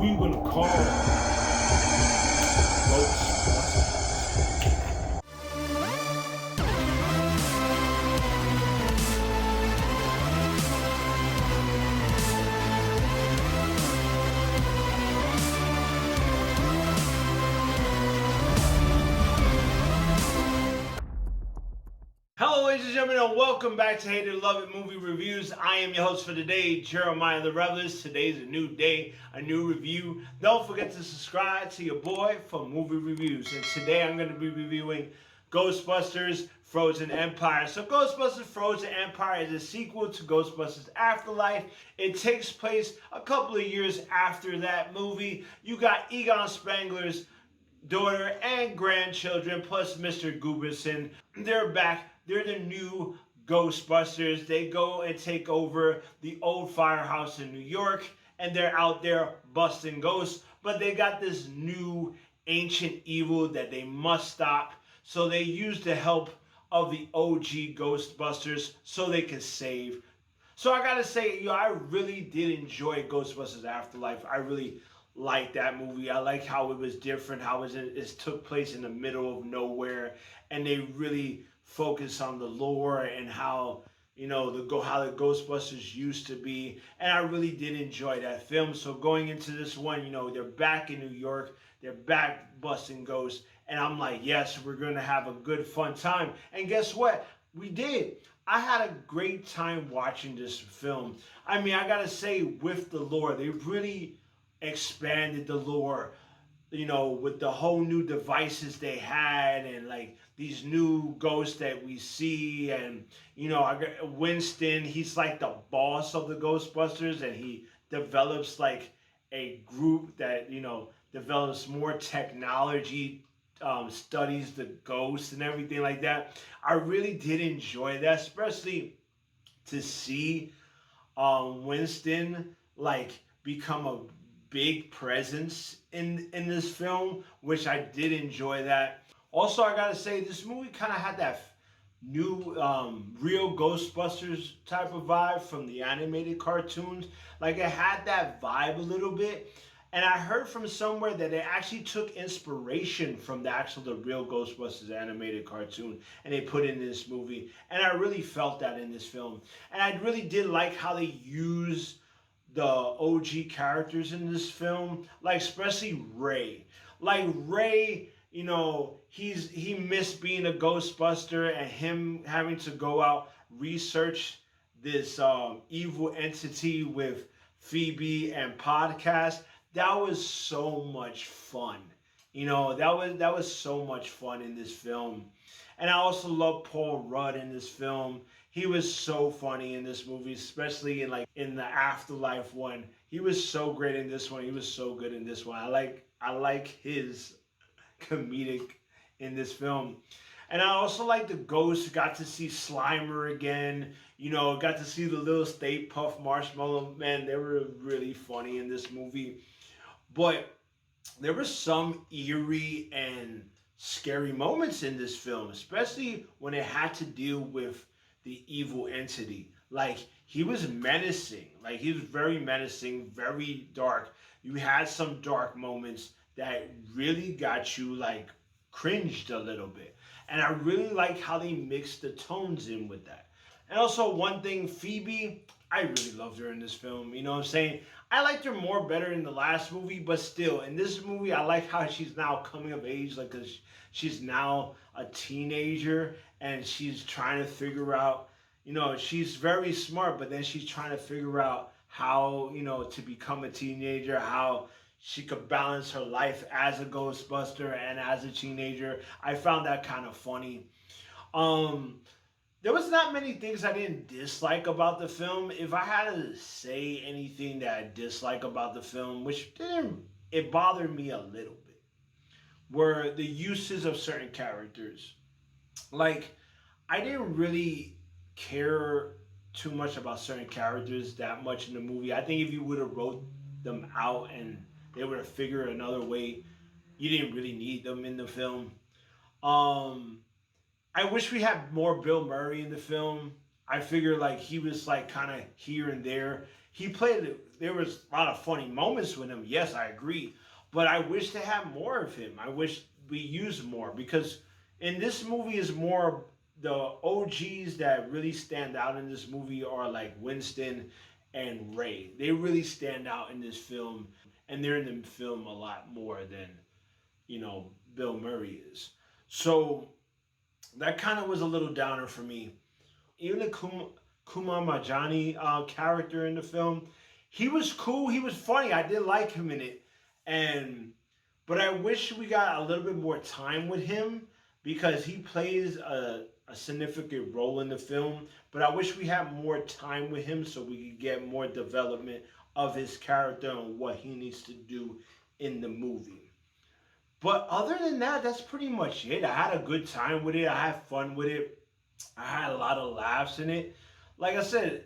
we gonna call Ghostbusters. Hello, ladies and gentlemen, and welcome back to Hate It, Love It Movie Reviews. I am your host for today, Jeremiah the Revelist. Today's a new day, a new review. Don't forget to subscribe to your boy for movie reviews. And today I'm going to be reviewing Ghostbusters Frozen Empire. So Ghostbusters Frozen Empire is a sequel to Ghostbusters Afterlife. It takes place a couple of years after that movie. You got Egon Spengler's daughter and grandchildren, plus Mr. Gooberson. They're back. They're the new Ghostbusters. They go and take over the old firehouse in New York, and they're out there busting ghosts. But they got this new ancient evil that they must stop. So they use the help of the OG Ghostbusters so they can save. So I gotta say, I really did enjoy Ghostbusters Afterlife. I really liked that movie. I like how it was different, how it took place in the middle of nowhere, and they really focus on the lore and how how the Ghostbusters used to be. And I really did enjoy that film. So going into this one, they're back in New York, they're back busting ghosts, and I'm like, yes, we're gonna have a good fun time. And guess what? We did. I had a great time watching this film. I mean, I gotta say, with the lore, they really expanded the lore, with the whole new devices they had, and like these new ghosts that we see. And I got Winston, he's like the boss of the Ghostbusters, and he develops like a group that develops more technology, studies the ghosts and everything like that. I really did enjoy that, especially to see Winston like become a big presence in this film, which I did enjoy that. Also, I gotta say, this movie kind of had that new real Ghostbusters type of vibe from the animated cartoons. Like, it had that vibe a little bit. And I heard from somewhere that it actually took inspiration from the real Ghostbusters animated cartoon, and they put it in this movie. And I really felt that in this film. And I really did like how they used the OG characters in this film, like especially Ray. Like Ray, he missed being a Ghostbuster, and him having to go out research this evil entity with Phoebe and podcast. That was so much fun. That was so much fun in this film. And I also love Paul Rudd in this film. He was so funny in this movie, especially in the Afterlife one. He was so great in this one. He was so good in this one. I like his comedic in this film. And I also like the ghosts. Got to see Slimer again. Got to see the little Stay Puft Marshmallow Man. They were really funny in this movie. But there were some eerie and scary moments in this film, especially when it had to deal with the evil entity. Like, he was menacing. Like, he was very menacing, very dark. You had some dark moments that really got you like cringed a little bit. And I really like how they mixed the tones in with that. And also, one thing, Phoebe, I really loved her in this film. You know what I'm saying? I liked her more better in the last movie, but still, in this movie, I like how she's now coming of age. Like, 'cause she's now a teenager, and she's trying to figure out, she's very smart, but then she's trying to figure out how, to become a teenager, how she could balance her life as a Ghostbuster and as a teenager. I found that kind of funny. There was not many things I didn't dislike about the film. If I had to say anything that I dislike about the film, it bothered me a little bit, were the uses of certain characters. Like, I didn't really care too much about certain characters that much in the movie. I think if you would have wrote them out and they would have figured another way, you didn't really need them in the film. I wish we had more Bill Murray in the film. I figure like he was like kind of here and there. he played. There was a lot of funny moments with him. Yes, I agree, but I wish to have more of him. I wish we used more because in this movie is more the OGs that really stand out in this movie are like Winston and Ray. They really stand out in this film, and they're in the film a lot more than Bill Murray is. So that kind of was a little downer for me. Even the Kumar Majani character in the film, he was cool. He was funny. I did like him in it, but I wish we got a little bit more time with him because he plays a significant role in the film. But I wish we had more time with him so we could get more development of his character and what he needs to do in the movie. But other than that, that's pretty much it. I had a good time with it. I had fun with it. I had a lot of laughs in it. Like I said,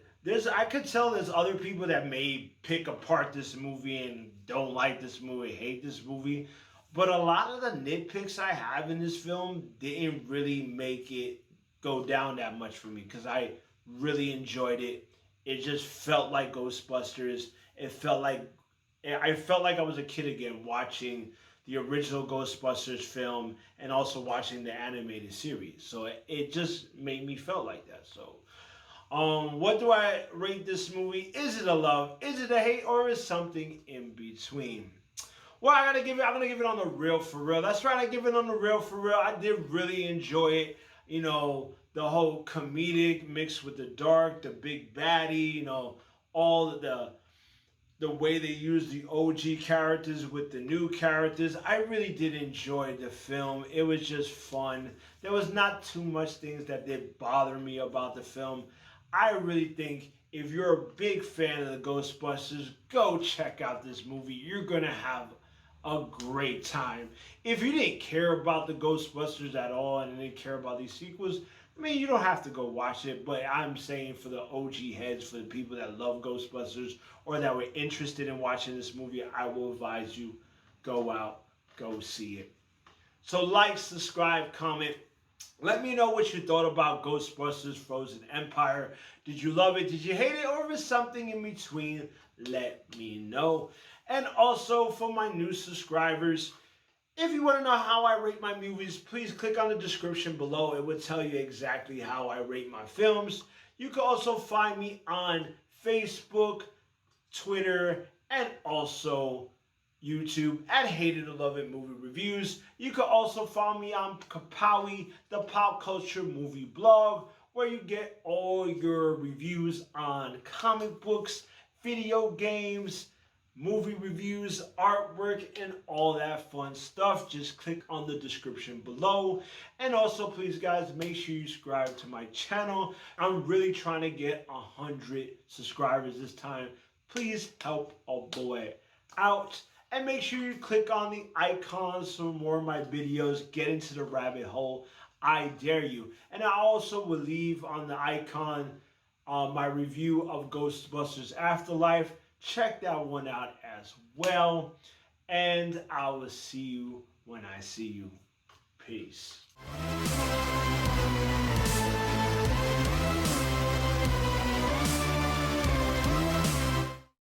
I could tell there's other people that may pick apart this movie and don't like this movie, hate this movie. But a lot of the nitpicks I have in this film didn't really make it go down that much for me because I really enjoyed it. It just felt like Ghostbusters. I felt like I was a kid again watching the original Ghostbusters film and also watching the animated series. So it just made me feel like that. So what do I rate this movie? Is it a love? Is it a hate? Or is something in between? Well, I'm gonna give it on the real for real. That's right, I give it on the real for real. I did really enjoy it. The whole comedic mixed with the dark, the big baddie, all the way they use the OG characters with the new characters. I really did enjoy the film. It was just fun. There was not too much things that did bother me about the film. I really think if you're a big fan of the Ghostbusters, go check out this movie. You're going to have a great time. If you didn't care about the Ghostbusters at all and didn't care about these sequels, I mean, you don't have to go watch it, but I'm saying for the OG heads, for the people that love Ghostbusters or that were interested in watching this movie, I will advise you, go out, go see it. So like, subscribe, comment. Let me know what you thought about Ghostbusters Frozen Empire. Did you love it? Did you hate it? Or if it's something in between, let me know. And also for my new subscribers, if you want to know how I rate my movies, please click on the description below. It will tell you exactly how I rate my films. You can also find me on Facebook, Twitter, and also YouTube at Hated or Love It Movie Reviews. You can also follow me on Kapowie, the pop culture movie blog, where you get all your reviews on comic books, video games, movie reviews, artwork, and all that fun stuff. Just click on the description below. And also, please guys, make sure you subscribe to my channel. I'm really trying to get 100 subscribers this time. Please help a boy out. And make sure you click on the icons for more of my videos. Get into the rabbit hole. I dare you. And I also will leave on the icon my review of Ghostbusters Afterlife. Check that one out as well. And I will see you when I see you. Peace.